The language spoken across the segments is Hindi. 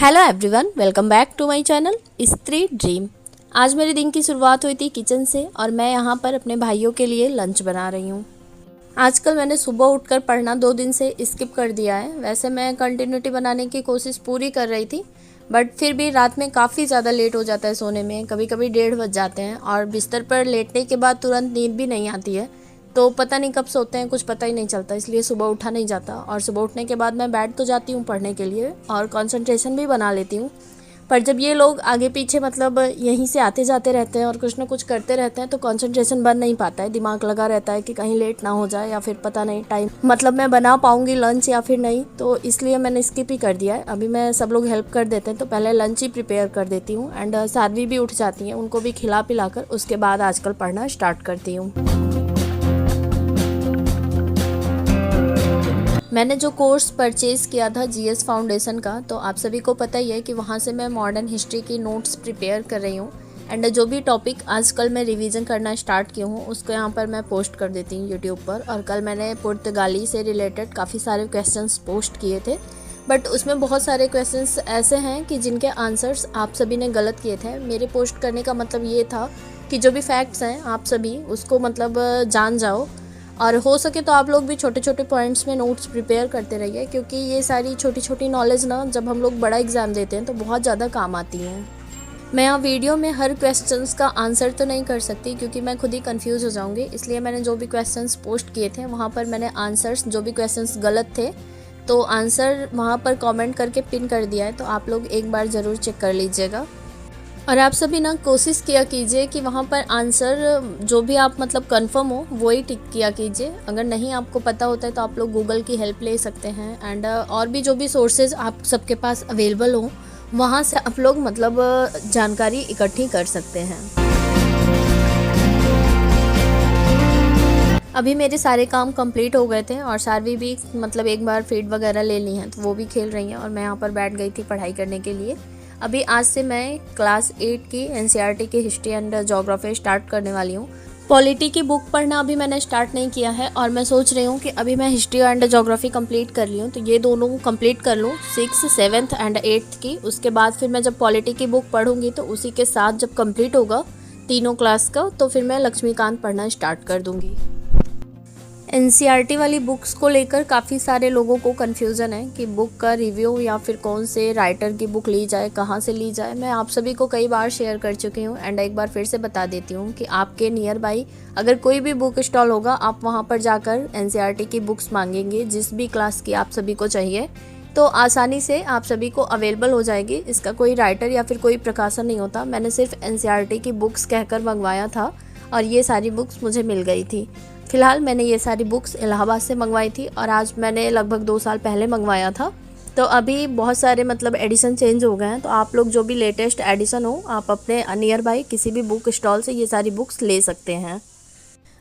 Hello everyone, welcome back to my channel Stree dream. आज मेरे दिन की शुरुआत हुई थी किचन से और मैं यहाँ पर अपने भाइयों के लिए लंच बना रही हूँ। आजकल मैंने सुबह उठकर पढ़ना 2 दिन से स्किप कर दिया है। वैसे मैं कंटिन्यूटी बनाने की कोशिश पूरी कर रही थी, बट फिर भी रात में काफ़ी ज़्यादा लेट हो जाता है सोने में। कभी कभी 1:30 बज जाते हैं और बिस्तर पर लेटने के बाद तुरंत नींद भी नहीं आती है, तो पता नहीं कब सोते हैं, कुछ पता ही नहीं चलता। इसलिए सुबह उठा नहीं जाता और सुबह उठने के बाद मैं बैठ तो जाती हूँ पढ़ने के लिए और कंसंट्रेशन भी बना लेती हूँ। पर जब ये लोग आगे पीछे मतलब यहीं से आते जाते रहते हैं और कुछ ना कुछ करते रहते हैं तो कंसंट्रेशन बन नहीं पाता है। दिमाग लगा रहता है कि कहीं लेट ना हो जाए या फिर पता नहीं टाइम मतलब मैं बना पाऊँगी लंच या फिर नहीं, तो इसलिए मैंने स्किप ही कर दिया है। अभी मैं सब लोग हेल्प कर देते हैं तो पहले लंच ही प्रिपेयर कर देती हूँ एंड साध्वी भी उठ जाती हैं, उनको भी खिला पिला कर उसके बाद आजकल पढ़ना स्टार्ट करती हूँ। मैंने जो कोर्स परचेज़ किया था जीएस फाउंडेशन का, तो आप सभी को पता ही है कि वहाँ से मैं मॉडर्न हिस्ट्री की नोट्स प्रिपेयर कर रही हूँ एंड जो भी टॉपिक आजकल मैं रिवीजन करना स्टार्ट की हूँ उसको यहाँ पर मैं पोस्ट कर देती हूँ यूट्यूब पर। और कल मैंने पुर्तगाली से रिलेटेड काफ़ी सारे क्वेश्चंस पोस्ट किए थे, बट उसमें बहुत सारे क्वेश्चंस ऐसे हैं कि जिनके आंसर्स आप सभी ने गलत किए थे। मेरे पोस्ट करने का मतलब ये था कि जो भी फैक्ट्स हैं आप सभी उसको मतलब जान जाओ और हो सके तो आप लोग भी छोटे छोटे पॉइंट्स में नोट्स प्रिपेयर करते रहिए, क्योंकि ये सारी छोटी छोटी नॉलेज ना जब हम लोग बड़ा एग्ज़ाम देते हैं तो बहुत ज़्यादा काम आती हैं। मैं यहाँ वीडियो में हर क्वेश्चंस का आंसर तो नहीं कर सकती क्योंकि मैं खुद ही कंफ्यूज हो जाऊँगी, इसलिए मैंने जो भी क्वेश्चंस पोस्ट किए थे वहाँ पर मैंने आंसर्स जो भी क्वेश्चंस गलत थे तो आंसर वहाँ पर कॉमेंट करके पिन कर दिया है, तो आप लोग एक बार ज़रूर चेक कर लीजिएगा। और आप सभी ना कोशिश किया कीजिए कि वहाँ पर आंसर जो भी आप मतलब कंफर्म हो वही टिक किया कीजिए। अगर नहीं आपको पता होता है तो आप लोग गूगल की हेल्प ले सकते हैं एंड और भी जो भी सोर्सेज आप सबके पास अवेलेबल हो वहाँ से आप लोग मतलब जानकारी इकट्ठी कर सकते हैं। अभी मेरे सारे काम कंप्लीट हो गए थे और सारवी भी मतलब एक बार फीड वगैरह ले ली हैं तो वो भी खेल रही हैं और मैं यहाँ पर बैठ गई थी पढ़ाई करने के लिए। अभी आज से मैं क्लास 8 की एनसीईआरटी की हिस्ट्री एंड ज्योग्राफी स्टार्ट करने वाली हूँ। पॉलिटी की बुक पढ़ना अभी मैंने स्टार्ट नहीं किया है और मैं सोच रही हूँ कि अभी मैं हिस्ट्री एंड ज्योग्राफी कंप्लीट कर ली हूँ तो ये दोनों कंप्लीट कर लूँ 6th, 7th एंड 8th की। उसके बाद फिर मैं जब पॉलिटी की बुक पढ़ूँगी तो उसी के साथ जब कंप्लीट होगा तीनों क्लास का तो फिर मैं लक्ष्मीकांत पढ़ना स्टार्ट कर दूँगी। एनसीईआरटी वाली बुक्स को लेकर काफ़ी सारे लोगों को कन्फ्यूज़न है कि बुक का रिव्यू या फिर कौन से राइटर की बुक ली जाए, कहाँ से ली जाए। मैं आप सभी को कई बार शेयर कर चुकी हूँ एंड एक बार फिर से बता देती हूँ कि आपके नियर बाई अगर कोई भी बुक स्टॉल होगा आप वहाँ पर जाकर एनसीईआरटी की बुक्स मांगेंगे जिस भी क्लास की आप सभी को चाहिए तो आसानी से आप सभी को अवेलेबल हो जाएगी। इसका कोई राइटर या फिर कोई प्रकाशन नहीं होता, मैंने सिर्फ एनसीईआरटी की बुक्स कहकर मंगवाया था और ये सारी बुक्स मुझे मिल गई थी। फ़िलहाल मैंने ये सारी बुक्स इलाहाबाद से मंगवाई थी और आज मैंने लगभग 2 साल पहले मंगवाया था, तो अभी बहुत सारे मतलब एडिशन चेंज हो गए हैं। तो आप लोग जो भी लेटेस्ट एडिशन हो आप अपने नियर बाई किसी भी बुक स्टॉल से ये सारी बुक्स ले सकते हैं।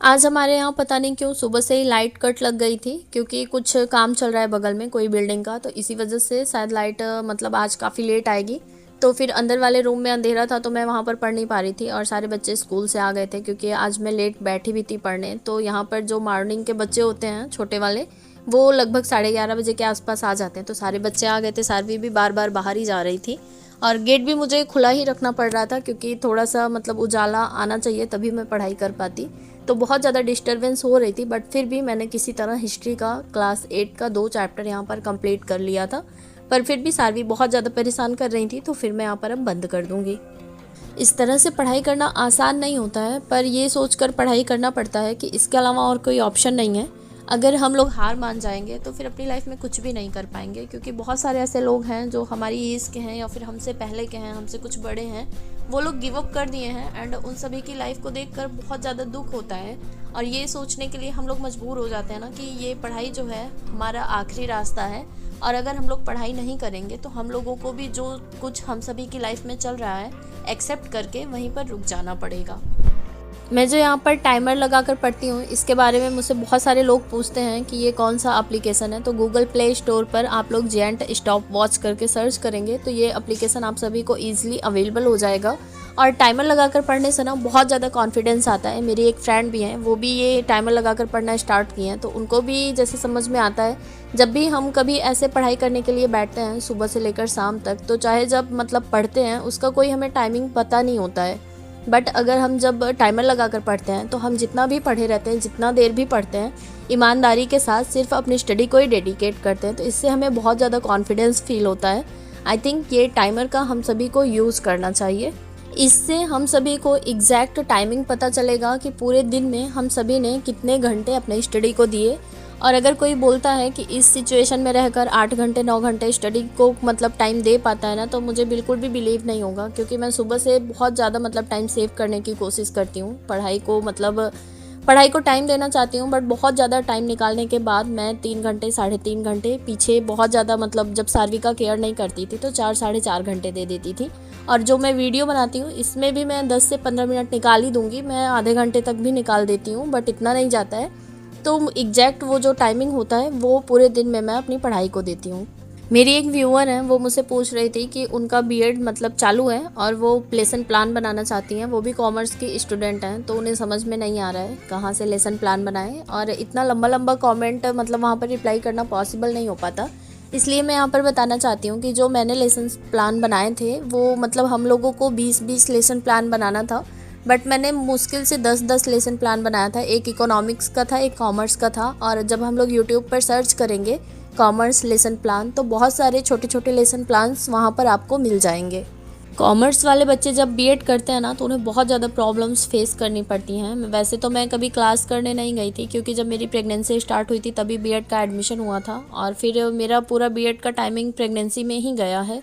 आज हमारे यहाँ पता नहीं क्यों सुबह से ही लाइट कट लग गई थी क्योंकि कुछ काम चल रहा है बगल में कोई बिल्डिंग का, तो इसी वजह से शायद लाइट मतलब आज काफ़ी लेट आएगी। तो फिर अंदर वाले रूम में अंधेरा था तो मैं वहाँ पर पढ़ नहीं पा रही थी और सारे बच्चे स्कूल से आ गए थे क्योंकि आज मैं लेट बैठी भी थी पढ़ने। तो यहाँ पर जो मॉर्निंग के बच्चे होते हैं छोटे वाले वो लगभग 11:30 बजे के आसपास आ जाते हैं, तो सारे बच्चे आ गए थे। सारवी भी बार बार बाहर ही जा रही थी और गेट भी मुझे खुला ही रखना पड़ रहा था क्योंकि थोड़ा सा मतलब उजाला आना चाहिए तभी मैं पढ़ाई कर पाती। तो बहुत ज़्यादा डिस्टर्बेंस हो रही थी, बट फिर भी मैंने किसी तरह हिस्ट्री का क्लास 8 का 2 चैप्टर यहाँ पर कंप्लीट कर लिया था। पर फिर भी सारवी बहुत ज़्यादा परेशान कर रही थी तो फिर मैं यहाँ पर अब बंद कर दूँगी। इस तरह से पढ़ाई करना आसान नहीं होता है, पर ये सोचकर पढ़ाई करना पड़ता है कि इसके अलावा और कोई ऑप्शन नहीं है। अगर हम लोग हार मान जाएंगे तो फिर अपनी लाइफ में कुछ भी नहीं कर पाएंगे, क्योंकि बहुत सारे ऐसे लोग हैं जो हमारी एज के हैं या फिर हमसे पहले के हैं, हमसे कुछ बड़े हैं, वो लोग गिव अप कर दिए हैं एंड उन सभी की लाइफ को देखकर बहुत ज़्यादा दुख होता है। और ये सोचने के लिए हम लोग मजबूर हो जाते हैं ना कि ये पढ़ाई जो है हमारा आखिरी रास्ता है और अगर हम लोग पढ़ाई नहीं करेंगे तो हम लोगों को भी जो कुछ हम सभी की लाइफ में चल रहा है एक्सेप्ट करके वहीं पर रुक जाना पड़ेगा। मैं जो यहाँ पर टाइमर लगा कर पढ़ती हूँ, इसके बारे में मुझसे बहुत सारे लोग पूछते हैं कि ये कौन सा एप्लीकेशन है। तो गूगल प्ले स्टोर पर आप लोग जेंट स्टॉप वॉच करके सर्च करेंगे तो ये एप्लीकेशन आप सभी को ईजिली अवेलेबल हो जाएगा। और टाइमर लगाकर पढ़ने से ना बहुत ज़्यादा कॉन्फिडेंस आता है। मेरी एक फ्रेंड भी हैं, वो भी ये टाइमर लगाकर पढ़ना स्टार्ट किए हैं, तो उनको भी जैसे समझ में आता है। जब भी हम कभी ऐसे पढ़ाई करने के लिए बैठते हैं सुबह से लेकर शाम तक, तो चाहे जब मतलब पढ़ते हैं उसका कोई हमें टाइमिंग पता नहीं होता है, बट अगर हम जब टाइमर लगा कर पढ़ते हैं तो हम जितना भी पढ़े रहते हैं, जितना देर भी पढ़ते हैं, ईमानदारी के साथ सिर्फ अपनी स्टडी को ही डेडिकेट करते हैं, तो इससे हमें बहुत ज़्यादा कॉन्फिडेंस फील होता है। आई थिंक ये टाइमर का हम सभी को यूज़ करना चाहिए। इससे हम सभी को एग्जैक्ट टाइमिंग पता चलेगा कि पूरे दिन में हम सभी ने कितने घंटे अपने स्टडी को दिए। और अगर कोई बोलता है कि इस सिचुएशन में रहकर 8 घंटे 9 घंटे स्टडी को मतलब टाइम दे पाता है ना, तो मुझे बिल्कुल भी बिलीव नहीं होगा, क्योंकि मैं सुबह से बहुत ज़्यादा मतलब टाइम सेव करने की कोशिश करती हूँ। पढ़ाई को टाइम देना चाहती हूँ, बट बहुत ज़्यादा टाइम निकालने के बाद मैं 3 घंटे 3.5 घंटे पीछे बहुत ज़्यादा मतलब जब सार्वी का केयर नहीं करती थी तो 4 साढ़े 4 घंटे दे देती थी। और जो मैं वीडियो बनाती हूँ इसमें भी मैं 10 से 15 मिनट निकाल ही दूँगी, मैं आधे घंटे तक भी निकाल देती हूँ, बट इतना नहीं जाता है। तो एग्जैक्ट वो जो टाइमिंग होता है वो पूरे दिन में मैं अपनी पढ़ाई को देती हूँ। मेरी एक व्यूअर हैं, वो मुझसे पूछ रही थी कि उनका बीएड मतलब चालू है और वो लेसन प्लान बनाना चाहती हैं। वो भी कॉमर्स की स्टूडेंट हैं, तो उन्हें समझ में नहीं आ रहा है कहाँ से लेसन प्लान बनाएं, और इतना लंबा लंबा कमेंट मतलब वहाँ पर रिप्लाई करना पॉसिबल नहीं हो पाता। इसलिए मैं यहाँ पर बताना चाहती हूँ कि जो मैंने लेसन प्लान बनाए थे वो मतलब हम लोगों को 20-20 लेसन प्लान बनाना था, बट मैंने मुश्किल से 10-10 लेसन प्लान बनाया था। एक इकोनॉमिक्स का था, एक कॉमर्स का था, और जब हम लोग यूट्यूब पर सर्च करेंगे कॉमर्स लेसन प्लान तो बहुत सारे छोटे छोटे लेसन प्लान्स वहाँ पर आपको मिल जाएंगे। कॉमर्स वाले बच्चे जब बीएड करते हैं ना तो उन्हें बहुत ज़्यादा प्रॉब्लम्स फेस करनी पड़ती हैं। वैसे तो मैं कभी क्लास करने नहीं गई थी, क्योंकि जब मेरी प्रेगनेंसी स्टार्ट हुई थी तभी बीएड का एडमिशन हुआ था, और फिर मेरा पूरा बीएड का टाइमिंग प्रेगनेंसी में ही गया है।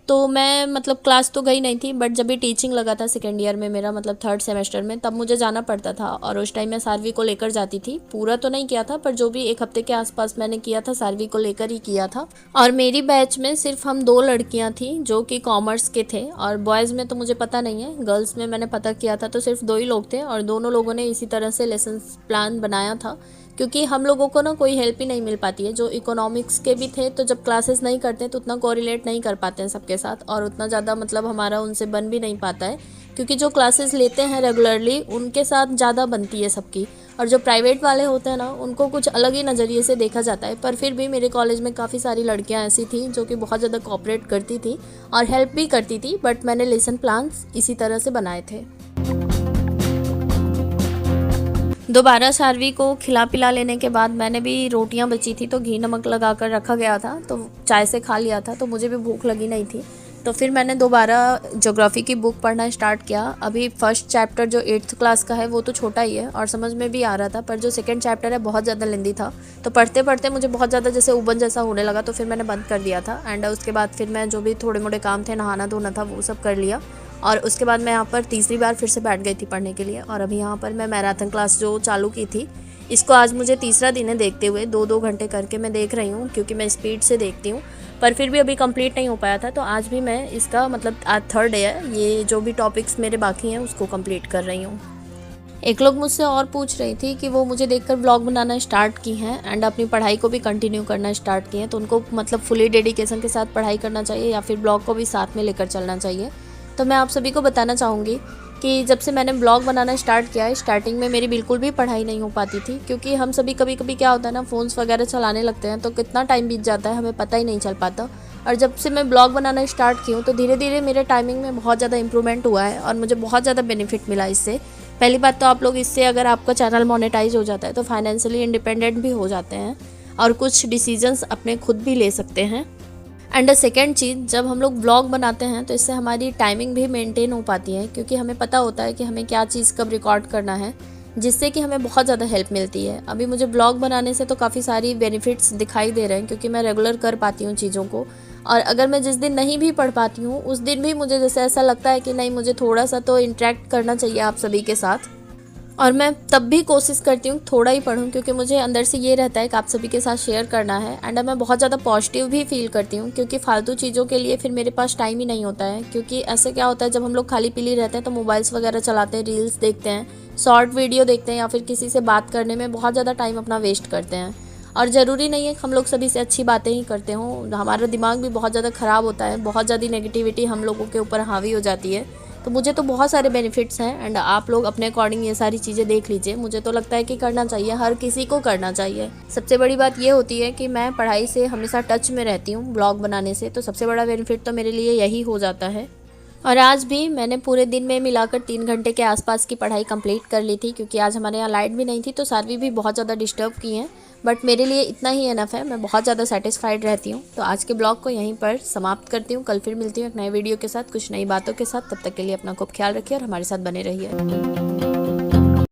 तो मैं मतलब क्लास तो गई नहीं थी, बट जब भी टीचिंग लगा था सेकेंड ईयर में मेरा मतलब 3rd सेमेस्टर में, तब मुझे जाना पड़ता था। और उस टाइम मैं सार्वी को लेकर जाती थी। पूरा तो नहीं किया था, पर जो भी 1 हफ्ते के आसपास मैंने किया था सार्वी को लेकर ही किया था। और मेरी बैच में सिर्फ हम 2 लड़कियां थी जो कि कॉमर्स के थे, और बॉयज़ में तो मुझे पता नहीं है, गर्ल्स में मैंने पता किया था तो सिर्फ 2 ही लोग थे, और दोनों लोगों ने इसी तरह से लेसन प्लान बनाया था। क्योंकि हम लोगों को ना कोई हेल्प ही नहीं मिल पाती है। जो इकोनॉमिक्स के भी थे तो जब क्लासेस नहीं करते तो उतना कोरिलेट नहीं कर पाते हैं सबके साथ, और उतना ज़्यादा मतलब हमारा उनसे बन भी नहीं पाता है, क्योंकि जो क्लासेस लेते हैं रेगुलरली उनके साथ ज़्यादा बनती है सबकी। और जो प्राइवेट वाले होते हैं ना उनको कुछ अलग ही नज़रिए से देखा जाता है। पर फिर भी मेरे कॉलेज में काफ़ी सारी लड़कियाँ ऐसी थी जो कि बहुत ज़्यादा कोऑपरेट करती थी और हेल्प भी करती थी, बट मैंने लेसन प्लान्स इसी तरह से बनाए थे। दोबारा शार्वी को खिला पिला लेने के बाद मैंने भी रोटियां बची थी तो घी नमक लगा कर रखा गया था, तो चाय से खा लिया था, तो मुझे भी भूख लगी नहीं थी। तो फिर मैंने दोबारा ज्योग्राफी की बुक पढ़ना स्टार्ट किया। अभी फर्स्ट चैप्टर जो 8th क्लास का है वो तो छोटा ही है और समझ में भी आ रहा था, पर जो सेकंड चैप्टर है बहुत ज़्यादा लेंदी था, तो पढ़ते पढ़ते मुझे बहुत ज़्यादा जैसे उबन जैसा होने लगा, तो फिर मैंने बंद कर दिया था। एंड उसके बाद फिर मैं जो भी थोड़े मोटे काम थे, नहाना धोना था, वो सब कर लिया। और उसके बाद मैं यहाँ पर तीसरी बार फिर से बैठ गई थी पढ़ने के लिए। और अभी यहाँ पर मैं मैराथन क्लास जो चालू की थी, इसको आज मुझे तीसरा दिन है देखते हुए, 2-2 घंटे करके मैं देख रही हूँ, क्योंकि मैं स्पीड से देखती हूँ, पर फिर भी अभी कंप्लीट नहीं हो पाया था। तो आज भी मैं इसका मतलब आज 3rd डे है, ये जो भी टॉपिक्स मेरे बाकी हैं उसको कंप्लीट कर रही हूँ। एक लोग मुझसे और पूछ रही थी कि वो मुझे देखकर ब्लॉग बनाना स्टार्ट की हैं एंड अपनी पढ़ाई को भी कंटिन्यू करना स्टार्ट की हैं, तो उनको मतलब फुली डेडिकेशन के साथ पढ़ाई करना चाहिए या फिर ब्लॉग को भी साथ में लेकर चलना चाहिए। तो मैं आप सभी को बताना चाहूँगी कि जब से मैंने ब्लॉग बनाना स्टार्ट किया है, स्टार्टिंग में मेरी बिल्कुल भी पढ़ाई नहीं हो पाती थी, क्योंकि हम सभी कभी कभी क्या होता है ना, फ़ोन्स वगैरह चलाने लगते हैं तो कितना टाइम बीत जाता है हमें पता ही नहीं चल पाता। और जब से मैं ब्लॉग बनाना स्टार्ट की हूँ तो धीरे धीरे मेरे टाइमिंग में बहुत ज़्यादा इंप्रूवमेंट हुआ है और मुझे बहुत ज़्यादा बेनिफिट मिला इससे। पहली बात तो आप लोग इससे अगर आपका चैनल मोनेटाइज हो जाता है तो फाइनेंशियली इंडिपेंडेंट भी हो जाते हैं और कुछ डिसीजंस अपने खुद भी ले सकते हैं। एंड सेकेंड चीज़, जब हम लोग ब्लॉग बनाते हैं तो इससे हमारी टाइमिंग भी मेंटेन हो पाती है, क्योंकि हमें पता होता है कि हमें क्या चीज़ कब रिकॉर्ड करना है, जिससे कि हमें बहुत ज़्यादा हेल्प मिलती है। अभी मुझे ब्लॉग बनाने से तो काफ़ी सारी बेनिफिट्स दिखाई दे रहे हैं, क्योंकि मैं रेगुलर कर पाती हूँ चीज़ों को। और अगर मैं जिस दिन नहीं भी पढ़ पाती हूँ उस दिन भी मुझे जैसे ऐसा लगता है कि नहीं, मुझे थोड़ा सा तो इंटरेक्ट करना चाहिए आप सभी के साथ। और मैं तब भी कोशिश करती हूँ थोड़ा ही पढूं, क्योंकि मुझे अंदर से ये रहता है कि आप सभी के साथ शेयर करना है। एंड मैं बहुत ज़्यादा पॉजिटिव भी फील करती हूँ, क्योंकि फालतू चीज़ों के लिए फिर मेरे पास टाइम ही नहीं होता है। क्योंकि ऐसे क्या होता है, जब हम लोग खाली पीली रहते हैं तो मोबाइल्स वगैरह चलाते हैं, रील्स देखते हैं, शॉर्ट वीडियो देखते हैं, या फिर किसी से बात करने में बहुत ज़्यादा टाइम अपना वेस्ट करते हैं। और ज़रूरी नहीं है कि हम लोग सभी से अच्छी बातें ही करते हों, हमारा दिमाग भी बहुत ज़्यादा ख़राब होता है, बहुत ज़्यादा नेगेटिविटी हम लोगों के ऊपर हावी हो जाती है। तो मुझे तो बहुत सारे बेनिफिट्स हैं, एंड आप लोग अपने अकॉर्डिंग ये सारी चीज़ें देख लीजिए। मुझे तो लगता है कि करना चाहिए, हर किसी को करना चाहिए। सबसे बड़ी बात ये होती है कि मैं पढ़ाई से हमेशा टच में रहती हूँ ब्लॉग बनाने से, तो सबसे बड़ा बेनिफिट तो मेरे लिए यही हो जाता है। और आज भी मैंने पूरे दिन में मिलाकर 3 घंटे के आसपास की पढ़ाई कंप्लीट कर ली थी, क्योंकि आज हमारे यहाँ लाइट भी नहीं थी, तो सारवी भी बहुत ज़्यादा डिस्टर्ब की हैं। बट मेरे लिए इतना ही एनफ है, मैं बहुत ज़्यादा सेटिस्फाइड रहती हूँ। तो आज के ब्लॉग को यहीं पर समाप्त करती हूँ। कल फिर मिलती हूँ एक नए वीडियो के साथ, कुछ नई बातों के साथ। तब तक के लिए अपना खूब ख्याल रखिए और हमारे साथ बने रहिए।